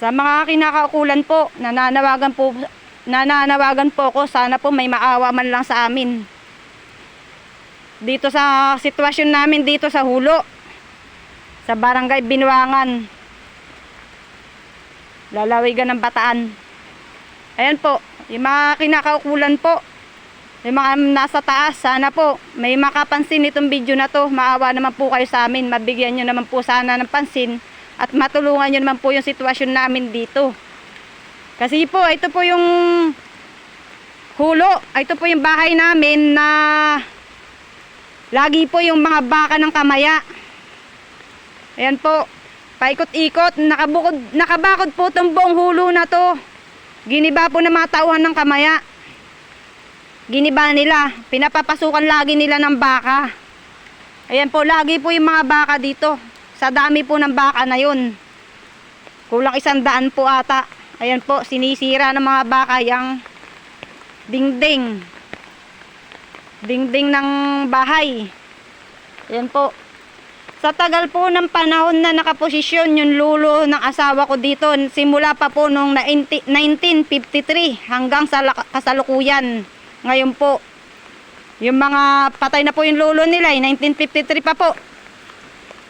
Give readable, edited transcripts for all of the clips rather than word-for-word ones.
Sa mga kinakaukulan po, nananawagan po ko, sana po may maawa man lang sa amin. Dito sa sitwasyon namin dito sa Hulo, sa Barangay Binuangan, lalawigan ng Bataan. Ayan po, yung mga kinakaukulan po, yung mga nasa taas, sana po may makapansin itong video na to. Maawa naman po kayo sa amin, mabigyan nyo naman po sana ng pansin at matulungan nyo naman po yung sitwasyon namin dito. Kasi po, ito po yung Hulo, ito po yung bahay namin na lagi po yung mga baka ng kamaya. Ayan po, paikot-ikot, nakabakod po itong buong Hulo na to. Giniba po ng mga tauhan ng kamaya. Giniba nila, pinapapasukan lagi nila ng baka. Ayan po, lagi po yung mga baka dito. Sa dami po ng baka na yun, kulang 100 po ata. Ayan po, sinisira ng mga baka yung dingding ng bahay. Ayan po. Sa tagal po ng panahon na nakaposisyon yung lulo ng asawa ko dito, simula pa po noong 1953 hanggang sa kasalukuyan. Ngayon po, yung mga patay na po yung lulo nila, 1953 pa po.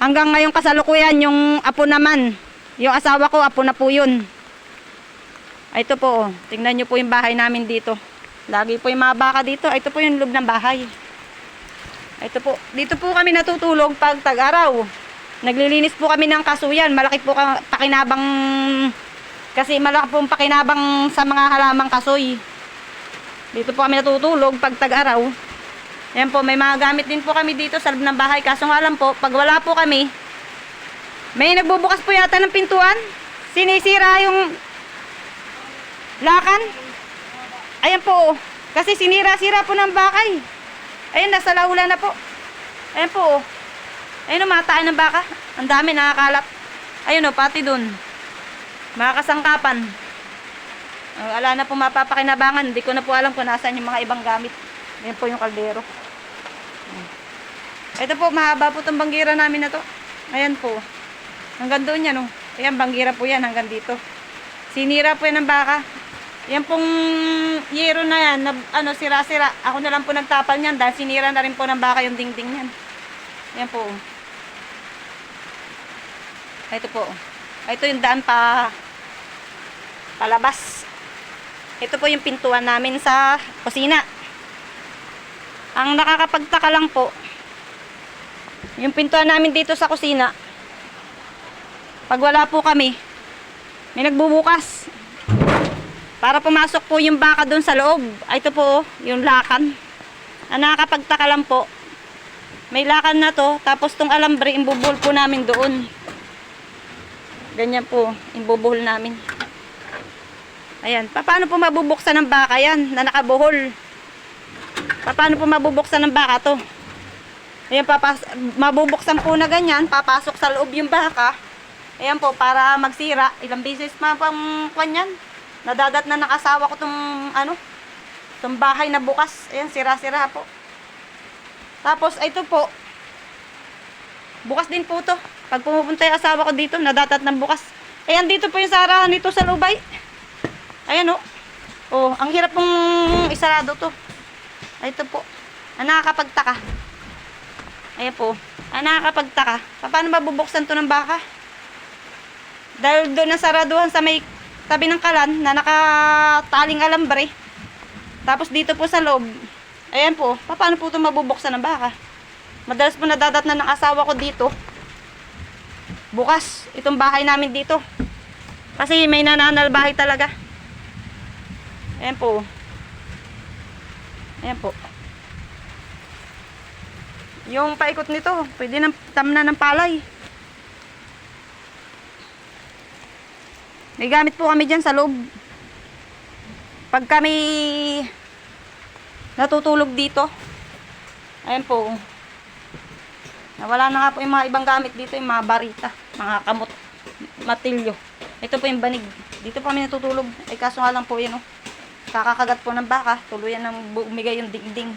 Hanggang ngayong kasalukuyan, yung apo naman, yung asawa ko, apo na po yun. Ito po, oh, tingnan nyo po yung bahay namin dito. Lagi po yung mga baka dito. Ito po yung loob ng bahay. Ito po, dito po kami natutulog pag tag-araw. Naglilinis po kami ng kasuyan. Malaki po pakinabang, kasi malaki po pakinabang sa mga halamang kasoy. Dito po kami natutulog pag tag-araw. Ayan po, may mga gamit din po kami dito sa loob ng bahay. Kaso nga lang po, pag wala po kami, may nagbubukas po yata ng pintuan. Sinisira yung lakan. Ayan po, kasi sinira-sira po ng bakay. Ayan, nasa laula na po. Ayan po, ayun, mataan ng baka. Ang dami, nakakalat. Ayun o, pati dun, mga kasangkapan. Ala na po mapapakinabangan. Hindi ko na po alam kung nasaan yung mga ibang gamit. Ayan po yung kaldero. Ito po, mahaba po itong banggira namin na to. Ayan po, hanggang doon yan o. Ayan, banggira po yan hanggang dito. Sinira po yan ng baka. Yan pong yero na yan, na, sira-sira. Ako na lang po nagtapal niyan dahil sinira na rin po ng baka yung dingding niyan. Yan po. Ito po. Ito yung daan palabas. Ito po yung pintuan namin sa kusina. Ang nakakapagtaka lang po, yung pintuan namin dito sa kusina, pag wala po kami, may nagbubukas para pumasok po yung baka doon sa loob. Ito po, yung lakan. Ang nakakapagtaka lang po, may lakan na to, tapos tong alambre, imbubuhol po namin doon. Ganyan po, imbubuhol namin. Ayan, paano po mabubuksan ng baka yan, na nakabuhol? Paano po mabubuksan ng baka to? Ayan, mabubuksan po na ganyan, papasok sa loob yung baka. Ayan po, para magsira. Ilang beses pang kanyan. Nadadat na nakasawa ko itong bahay na bukas. Ayan, sira-sira po. Tapos, ito po, bukas din po to. Pag pumupunta yung asawa ko dito, nadadat ng bukas. Ayan, dito po yung sarahan nito sa lubay. Ayan o. Oh, ang hirap pong isarado to. Ito po. Ang nakakapagtaka. Ayan po. Ang nakakapagtaka. Paano mabubuksan to ng baka? Dahil doon ang saraduhan sa may tabi ng kalan na nakataling alambre. Tapos dito po sa loob. Ayan po. Paano po ito mabubuksan ng baka? Madalas po nadadat na ng asawa ko dito. Bukas. Itong bahay namin dito. Kasi may nananalbahay talaga. Ayan po. Ayan po. Yung paikot nito, pwede nang tamna ng palay. May gamit po kami dyan sa loob. Pag kami natutulog dito, ayan po. Nawala na nga po yung mga ibang gamit dito, yung mga barita, mga kamot, matilyo. Ito po yung banig. Dito po kami natutulog. Ay kaso nga lang po yan, oh. Kakakagat po ng baka, tuluyan ng umigay yung dingding.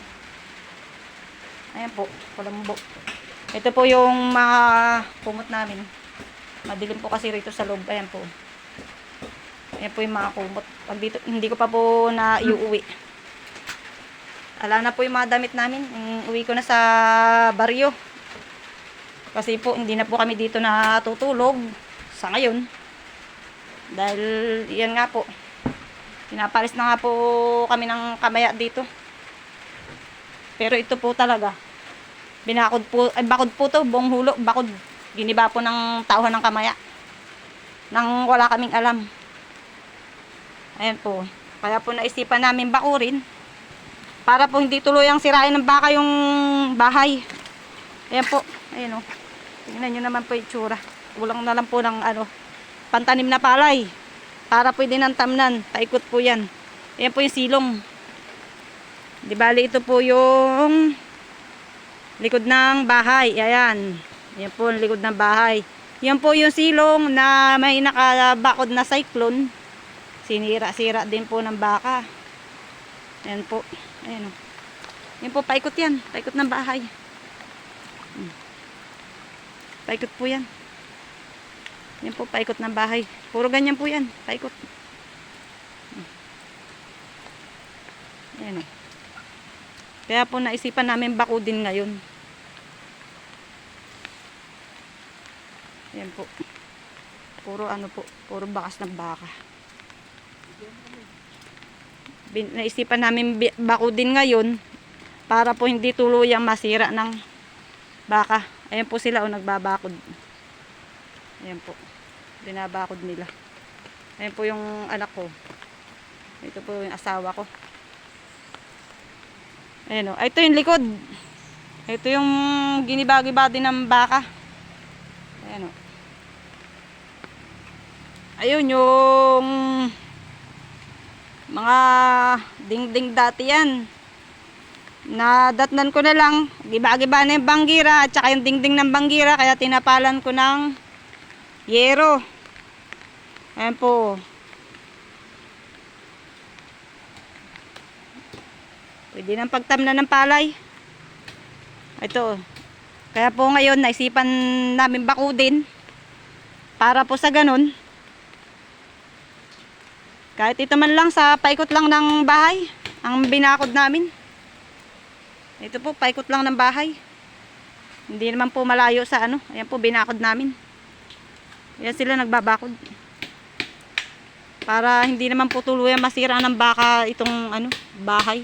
Ayan po, kulambo. Ito po yung mga kumot namin. Madilim po kasi rito sa loob. Ayan po. Ayan po yung mga kumot. Pag dito, hindi ko pa po na iuwi. Ala na po yung mga damit namin. Uwi ko na sa baryo. Kasi po, hindi na po kami dito natutulog sa ngayon. Dahil, yan nga po. Pinapalis na nga po kami ng kamaya dito. Pero ito po talaga. Bakod po to, buong hulo, bakod. Giniba po ng tauhan ng kamaya. Nang wala kaming alam. Ayan po. Kaya po naisipan namin bakurin. Para po hindi tuluyang sirain ng baka yung bahay. Ayan po. Ayan o. Tingnan nyo naman po yung tsura. Kulang na lang po ng pantanim na palay. Para pwede ng tamnan. Paikot po yan. Ayan po yung silong. Di bali ito po yung likod ng bahay. Ayan. Ayan po yung likod ng bahay. Yan po yung silong na may nakabakod na cyclone. Sinira-sira din po ng baka. Ayan po. Ayan o. Yan po, paikot yan. Paikot ng bahay. Paikot po yan. Yan po, paikot ng bahay. Puro ganyan po yan. Paikot. Ayan o. Kaya po naisipan namin bakudin ngayon. Ayan po. Puro puro bakas ng baka. Naisipan namin bakudin ngayon para po hindi tuluyang masira ng baka. Ayan po sila nagbabakod. Ayan po. Binabakod nila. Ayan po yung anak ko. Ito po yung asawa ko. Ayan o. Ito yung likod. Ito yung giniba-giba din ng baka. Ayan o. Ayun yung mga dingding dati yan. Nadatnan ko na lang. Giba-giba na yung banggira at saka yung dingding ng banggira. Kaya tinapalan ko ng yero. Ayan po. Pwede nang pagtamnan ng palay. Ito. Kaya po ngayon naisipan namin bakudin. Para po sa ganun. Kahit ito man lang sa paikot lang ng bahay. Ang binakod namin. Ito po, paikot lang ng bahay. Hindi naman po malayo sa Ayan po, binakod namin. Ayan sila nagbabakod. Para hindi naman po tuluyan masira ng baka itong bahay.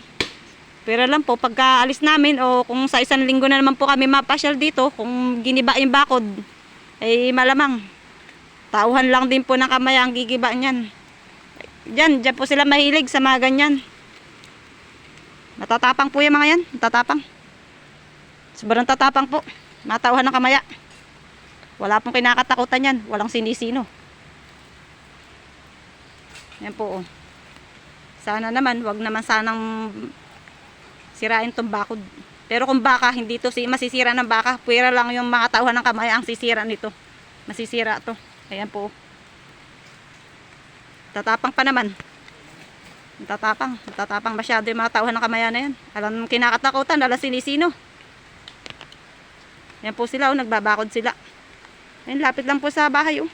Pero lang po, pagka alis namin o kung sa isang linggo na naman po kami mapasyal dito, kung giniba yung bakod, ay malamang. Tauhan lang din po ng kamaya ang gigiba niyan. Diyan po sila mahilig sa mga ganyan. Matatapang po yung mga yan. Matatapang. Sobrang tatapang po. Matauhan ng kamaya. Wala pong kinakatakutan yan. Walang sinisino. Yan po. Sana naman, wag naman sanang sirain tong bakod. Pero kung baka, hindi to masisira ng baka. Pwera lang yung mga tauhan ng kamaya ang sisira nito. Masisira to. Ayan po. Tatapang pa naman. Tatapang masyado yung mga tauhan ng kamaya na yan. Alam kinakatakutan, alam sinisino. Yan po sila, nagbabakod sila. Ayun, lapit lang po sa bahay,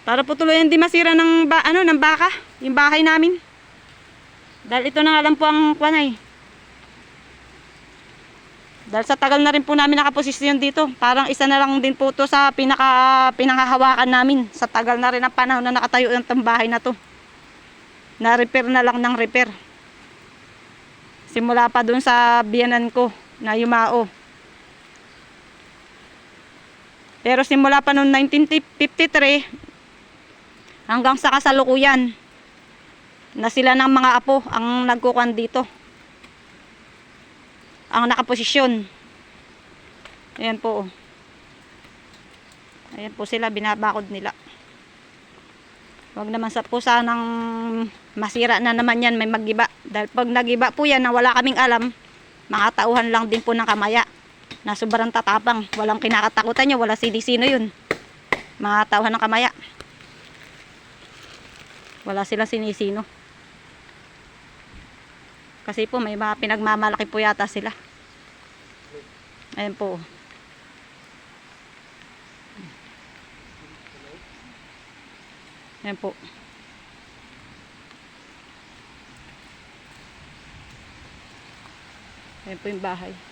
Para po tuloy hindi masira ng baka, yung bahay namin. Dahil ito na nga lang po ang kwanay. Dahil sa tagal na rin po namin nakaposisyon dito. Parang isa na lang din po to sa pinanghahawakan namin. Sa tagal na rin ang panahon na nakatayo yung bahay na to. Na-repair na lang ng repair. Simula pa dun sa biyanan ko na yumao. Pero simula pa noong 1953 hanggang sa kasalukuyan na sila ng mga apo ang nagkukuhan dito. Ang nakaposisyon. Ayan po. Ayan po sila, binabakod nila. Huwag naman sa po sanang masira na naman yan, may magiba. Dahil pag nagiba po yan na wala kaming alam, mga tauhan lang din po ng kamaya. Na sobrang tatapang. Walang kinakatakutan nyo, wala sino yun. Mga tauhan ng kamaya. Wala sila sinisino. Kasi po may mga pinagmamalaki po yata sila. Ayan po. Ayan po. Ayan po yung bahay.